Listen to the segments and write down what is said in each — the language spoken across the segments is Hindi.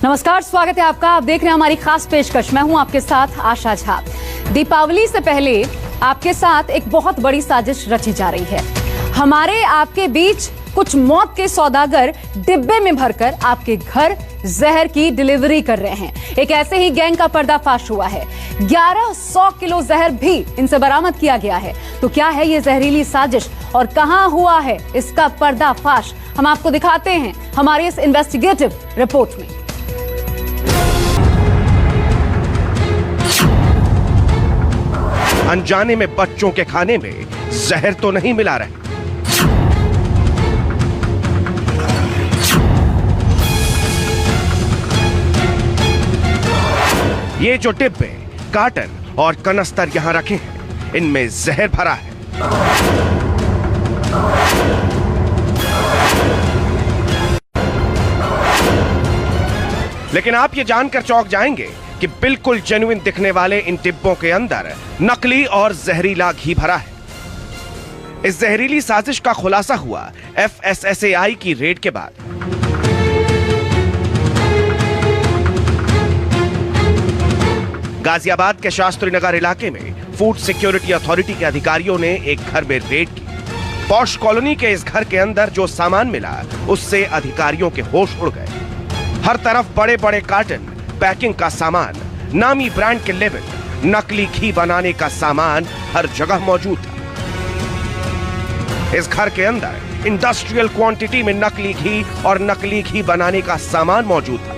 नमस्कार, स्वागत है आपका। आप देख रहे हैं हमारी खास पेशकश। मैं हूं आपके साथ आशा झा। दीपावली से पहले आपके साथ एक बहुत बड़ी साजिश रची जा रही है। हमारे आपके बीच कुछ मौत के सौदागर डिब्बे में भरकर आपके घर जहर की डिलीवरी कर रहे हैं। एक ऐसे ही गैंग का पर्दाफाश हुआ है। 1100 किलो जहर भी इनसे बरामद किया गया है। तो क्या है ये जहरीली साजिश और कहां हुआ है इसका पर्दाफाश, हम आपको दिखाते हैं हमारी इस इन्वेस्टिगेटिव रिपोर्ट में। अनजाने में बच्चों के खाने में जहर तो नहीं मिला रहे। ये जो डिब्बे, कार्टन और कनस्तर यहां रखे हैं, इनमें जहर भरा है। लेकिन आप ये जानकर चौंक जाएंगे कि बिल्कुल जेन्युइन दिखने वाले इन डिब्बों के अंदर नकली और जहरीला घी भरा है। इस जहरीली साजिश का खुलासा हुआ FSSAI की रेड के बाद। गाजियाबाद के शास्त्री नगर इलाके में फूड सिक्योरिटी अथॉरिटी के अधिकारियों ने एक घर में रेड की। पॉश कॉलोनी के इस घर के अंदर जो सामान मिला उससे अधिकारियों के होश उड़ गए। हर तरफ बड़े बड़े कार्टन, पैकिंग का सामान, नामी ब्रांड के लेबल, नकली घी बनाने का सामान हर जगह मौजूद था। इस घर के अंदर इंडस्ट्रियल क्वांटिटी में नकली घी और नकली घी बनाने का सामान मौजूद था।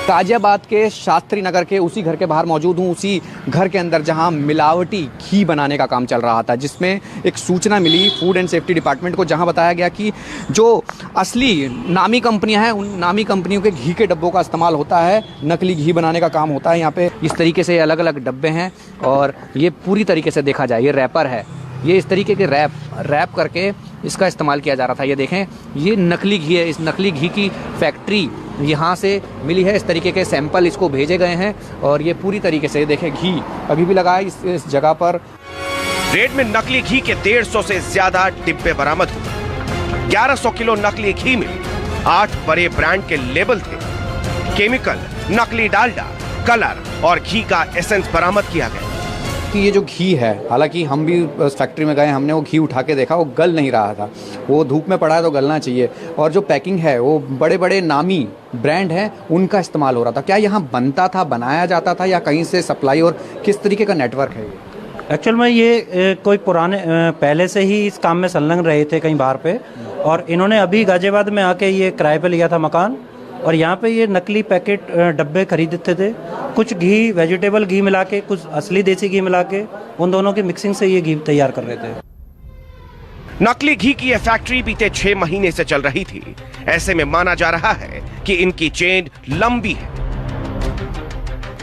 गाजियाबाद के शास्त्री नगर के उसी घर के बाहर मौजूद हूँ, उसी घर के अंदर जहां मिलावटी घी बनाने का काम चल रहा था, जिसमें एक सूचना मिली फूड एंड सेफ्टी डिपार्टमेंट को, जहां बताया गया कि जो असली नामी कंपनियां हैं उन नामी कंपनियों के घी के डब्बों का इस्तेमाल होता है, नकली घी बनाने का काम होता है। यहाँ पे इस तरीके से अलग अलग डब्बे हैं और ये पूरी तरीके से देखा जाए ये रैपर है, ये इस तरीके के रैप करके इसका इस्तेमाल किया जा रहा था। ये देखें, ये नकली घी है। इस नकली घी की फैक्ट्री यहाँ से मिली है। इस तरीके के सैंपल इसको भेजे गए हैं और ये पूरी तरीके से देखें घी अभी भी लगा है इस जगह पर। रेड में नकली घी के 150 से ज्यादा डिब्बे बरामद हुए। 1100 किलो नकली घी में 8 बड़े ब्रांड के लेबल थे। केमिकल, नकली डालडा, कलर और घी का एसेंस बरामद किया गया। कि ये जो घी है, हालांकि हम भी उस फैक्ट्री में गए, हमने वो घी उठा के देखा, वो गल नहीं रहा था। वो धूप में पड़ा है तो गलना चाहिए। और जो पैकिंग है वो बड़े बड़े नामी ब्रांड हैं उनका इस्तेमाल हो रहा था। क्या यहाँ बनता था, बनाया जाता था या कहीं से सप्लाई, और किस तरीके का नेटवर्क है ये? एक्चुअल में ये कोई पुराने पहले से ही इस काम में संलग्न रहे थे कहीं बाहर पे, और इन्होंने अभी गाजियाबाद में आके ये किराए पे लिया था मकान, और यहाँ पे ये नकली पैकेट डब्बे खरीदते थे। कुछ घी, वेजिटेबल घी मिला के, कुछ असली देसी घी मिला के, उन दोनों की मिक्सिंग से ये घी तैयार कर रहे थे। नकली घी की यह फैक्ट्री बीते 6 महीने से चल रही थी। ऐसे में माना जा रहा है कि इनकी चेन लंबी है।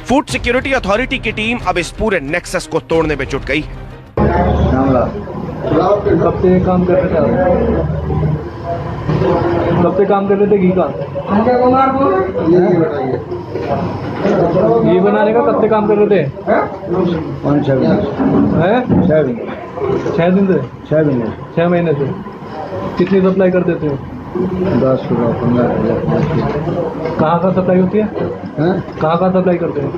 फूड सिक्योरिटी अथॉरिटी की टीम अब इस पूरे नेक्सस को तोड़ने में जुट गई है। कब से काम कर रहे थे? कब से काम कर रहे थे घी का? घी बनाने का कब से काम कर रहे थे? 6 महीने से। कितनी सप्लाई कर देते हो? 10 रुपये 15। कहाँ का सप्लाई होती है? कहाँ सप्लाई करते हैं?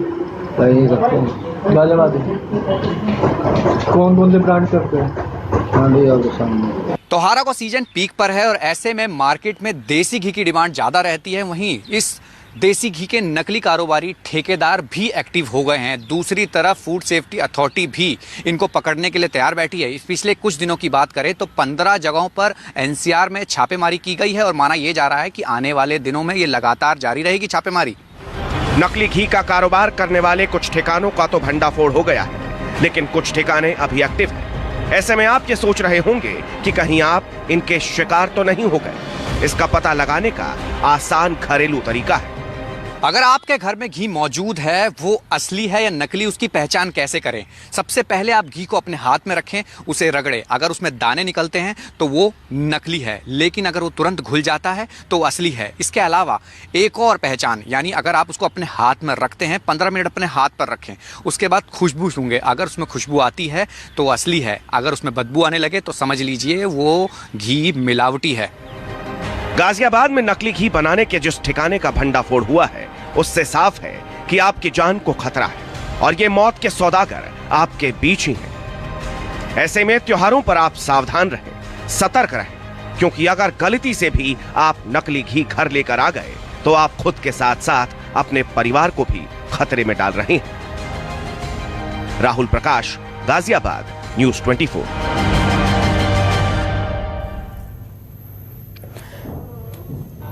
गाजियाबाद। कौन कौन से ब्रांड करते हैं? त्योहारों का सीजन पीक पर है और ऐसे में मार्केट में देसी घी की डिमांड ज़्यादा रहती है। वहीं इस देसी घी के नकली कारोबारी ठेकेदार भी एक्टिव हो गए हैं। दूसरी तरफ फूड सेफ्टी अथॉरिटी भी इनको पकड़ने के लिए तैयार बैठी है। इस पिछले कुछ दिनों की बात करें तो 15 जगहों पर NCR में छापेमारी की गई है और माना यह जा रहा है कि आने वाले दिनों में ये लगातार जारी रहेगी छापेमारी। नकली घी का कारोबार करने वाले कुछ ठिकानों का तो भंडाफोड़ हो गया है, लेकिन कुछ ठिकाने अभी एक्टिव हैं। ऐसे में आप ये सोच रहे होंगे कि कहीं आप इनके शिकार तो नहीं हो गए। इसका पता लगाने का आसान घरेलू तरीका है। अगर आपके घर में घी मौजूद है, वो असली है या नकली, उसकी पहचान कैसे करें? सबसे पहले आप घी को अपने हाथ में रखें, उसे रगड़ें। अगर उसमें दाने निकलते हैं तो वो नकली है, लेकिन अगर वो तुरंत घुल जाता है तो असली है। इसके अलावा एक और पहचान, यानी अगर आप उसको अपने हाथ में रखते हैं, 15 मिनट अपने हाथ पर रखें, उसके बाद खुशबू सूंघें। अगर उसमें खुशबू आती है तो असली है, अगर उसमें बदबू आने लगे तो समझ लीजिए वो घी मिलावटी है। गाजियाबाद में नकली घी बनाने के जिस ठिकाने का भंडाफोड़ हुआ है उससे साफ है कि आपकी जान को खतरा है और ये मौत के सौदागर आपके बीच ही हैं। ऐसे में त्योहारों पर आप सावधान रहें, सतर्क रहें, क्योंकि अगर गलती से भी आप नकली घी घर लेकर आ गए तो आप खुद के साथ साथ अपने परिवार को भी खतरे में डाल रहे हैं। राहुल प्रकाश, गाजियाबाद, न्यूज़ 24।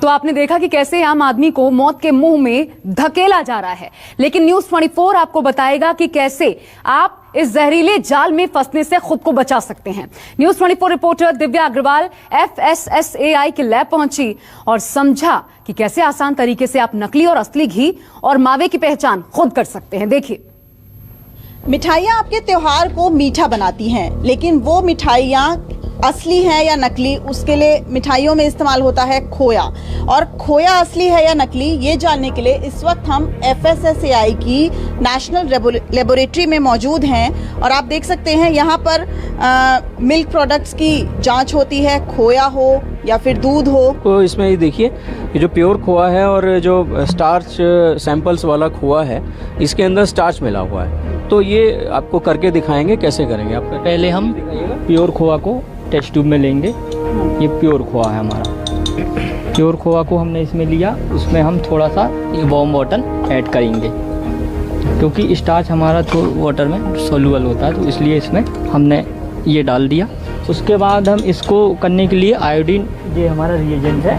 तो आपने देखा कि कैसे आम आदमी को मौत के मुंह में धकेला जा रहा है, लेकिन न्यूज़ 24 आपको बताएगा कि कैसे आप इस जहरीले जाल में फंसने से खुद को बचा सकते हैं। News 24 reporter Divya Agarwal FSSAI के लैब पहुंची और समझा कि कैसे आसान तरीके से आप नकली और असली घी और मावे की पहचान खुद कर सकते हैं। देखिए। मिठाइयाँ आपके त्योहार को मीठा बनाती हैं, लेकिन वो मिठाइयाँ असली है या नकली, उसके लिए मिठाइयों में इस्तेमाल होता है खोया। और खोया असली है या नकली, ये जानने के लिए इस वक्त हम FSSAI की नेशनल लेबोरेटरी में मौजूद हैं और आप देख सकते हैं यहाँ पर मिल्क प्रोडक्ट्स की जांच होती है, खोया हो या फिर दूध हो। तो इसमें ये देखिए, ये जो प्योर खोआ है और जो स्टार्च सैंपल्स वाला खोआ है, इसके अंदर स्टार्च मिला हुआ है। तो ये आपको करके दिखाएंगे, कैसे करेंगे आप? पहले हम प्योर खोआ को टेस्ट ट्यूब में लेंगे। ये प्योर खोआ है हमारा। प्योर खोआ को हमने इसमें लिया, उसमें हम थोड़ा सा ये वार्म वाटर ऐड करेंगे, क्योंकि स्टार्च हमारा तो वाटर में सोल्यूबल होता है, तो इसलिए इसमें हमने ये डाल दिया। उसके बाद हम इसको करने के लिए आयोडीन, ये हमारा रिएजेंट है,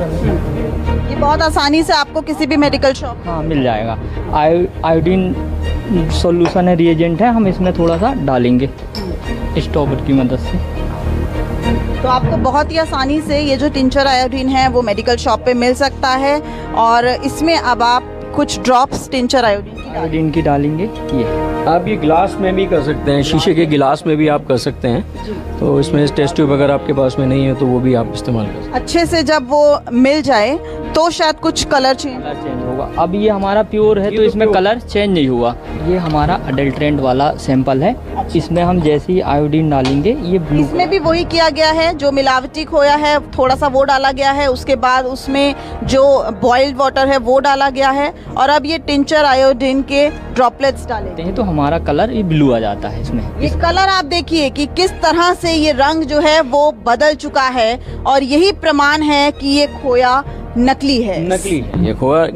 ये बहुत आसानी से आपको किसी भी मेडिकल शॉप मिल जाएगा। आयोडीन सॉल्यूशन है, रिएजेंट है, हम इसमें थोड़ा सा डालेंगे स्टॉपर की मदद से। तो आपको बहुत ही आसानी से ये जो टिंचर आयोडीन है वो मेडिकल शॉप पे मिल सकता है और इसमें अब आप कुछ ड्रॉप्स टिंचर आयोडीन की डालेंगे। ये आप ये गिलास में भी कर सकते हैं, शीशे के गिलास में भी आप कर सकते हैं। तो इसमें टेस्ट ट्यूब अगर आपके पास में नहीं है तो वो भी आप इस्तेमाल कर सकते हैं। अच्छे से जब वो मिल जाए तो शायद कुछ कलर चेंज होगा। अब ये हमारा प्योर है तो इसमें कलर चेंज नहीं हुआ। ये हमारा अडल्ट्रेंट वाला सैंपल है, इसमें हम जैसे ही आयोडीन डालेंगे ये ब्लू। इसमें भी वही किया गया है, जो मिलावटी खोया है थोड़ा सा वो डाला गया है, उसके बाद उसमें जो बॉइल्ड वाटर है वो डाला गया है और अब ये टिंचर आयोडीन के ड्रॉपलेट्स डाले हैं तो हमारा कलर ये ब्लू आ जाता है। इसमें ये कलर आप देखिए कि किस तरह से ये रंग जो है वो बदल चुका है और यही प्रमाण है कि ये खोया नकली है। नकली है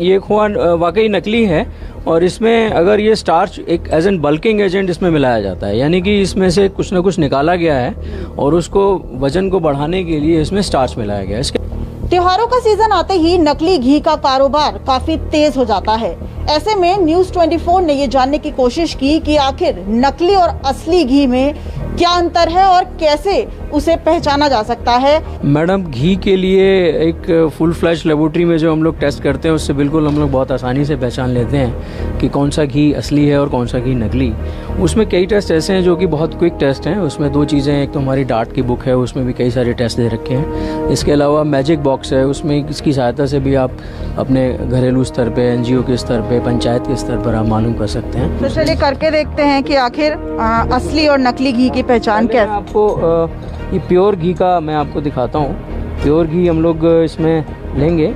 ये खोआ वाकई नकली है। और इसमें अगर ये स्टार्च एक एज एन बल्किंग एजेंट इसमें मिलाया जाता है, यानी कि इसमें से कुछ ना कुछ निकाला गया है और उसको वजन को बढ़ाने के लिए इसमें स्टार्च मिलाया गया है। इसके त्योहारों का सीजन आते ही नकली घी का कारोबार काफी तेज हो जाता है। ऐसे में न्यूज़ 24 ने ये जानने की कोशिश की कि आखिर नकली और असली घी में क्या अंतर है और कैसे उसे पहचाना जा सकता है। मैडम, घी के लिए एक फुल फ्लैश लेबोरेटरी में जो हम लोग टेस्ट करते हैं उससे बिल्कुल हम लोग बहुत आसानी से पहचान लेते हैं कि कौन सा घी असली है और कौन सा घी नकली। उसमें कई टेस्ट ऐसे हैं जो कि बहुत क्विक टेस्ट हैं। उसमें दो चीज़ें, एक तो हमारी डार्ट की बुक है, उसमें भी कई सारे टेस्ट दे रखे हैं। इसके अलावा मैजिक बॉक्स है, उसमें इसकी सहायता से भी आप अपने घरेलू स्तर पे, NGO के स्तर पे, पंचायत के स्तर पर आप मालूम कर सकते हैं। तो चलिए करके देखते हैं कि आखिर असली और नकली घी की पहचान कैसे। आपको ये प्योर घी का मैं आपको दिखाता हूँ। प्योर घी हम लोग इसमें लेंगे।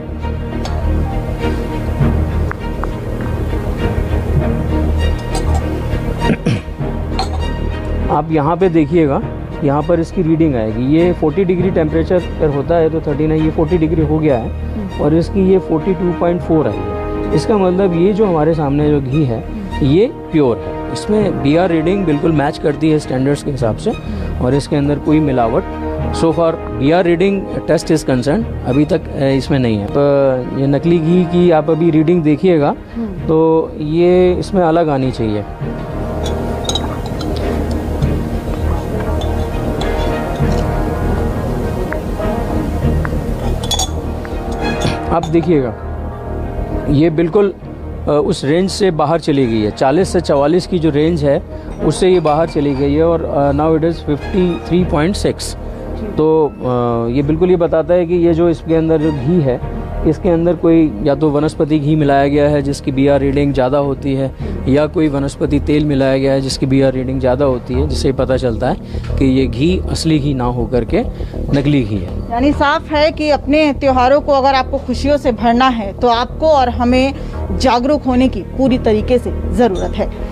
आप यहाँ पे देखिएगा, यहाँ पर इसकी रीडिंग आएगी। ये 40 डिग्री टेम्परेचर पर होता है तो 39, ये 40 डिग्री हो गया है और इसकी ये 42.4 आई है। इसका मतलब ये जो हमारे सामने जो घी है ये प्योर है। इसमें BR रीडिंग बिल्कुल मैच करती है स्टैंडर्ड्स के हिसाब से और इसके अंदर कोई मिलावट so far BR reading test is concern अभी तक इसमें नहीं है। तो ये नकली घी की आप अभी रीडिंग देखिएगा तो ये इसमें अलग आनी चाहिए। आप देखिएगा ये बिल्कुल उस रेंज से बाहर चली गई है। 40 से 44 की जो रेंज है उससे ये बाहर चली गई है और नाउ इट इज़ 53.6। तो ये बिल्कुल ये बताता है कि ये जो इसके अंदर जो घी है इसके अंदर कोई या तो वनस्पति घी मिलाया गया है जिसकी BR रीडिंग ज़्यादा होती है, या कोई वनस्पति तेल मिलाया गया है जिसकी BR रीडिंग ज़्यादा होती है, जिससे पता चलता है कि ये घी असली घी ना हो करके नकली घी है। यानी साफ है कि अपने त्योहारों को अगर आपको खुशियों से भरना है तो आपको और हमें जागरूक होने की पूरी तरीके से ज़रूरत है।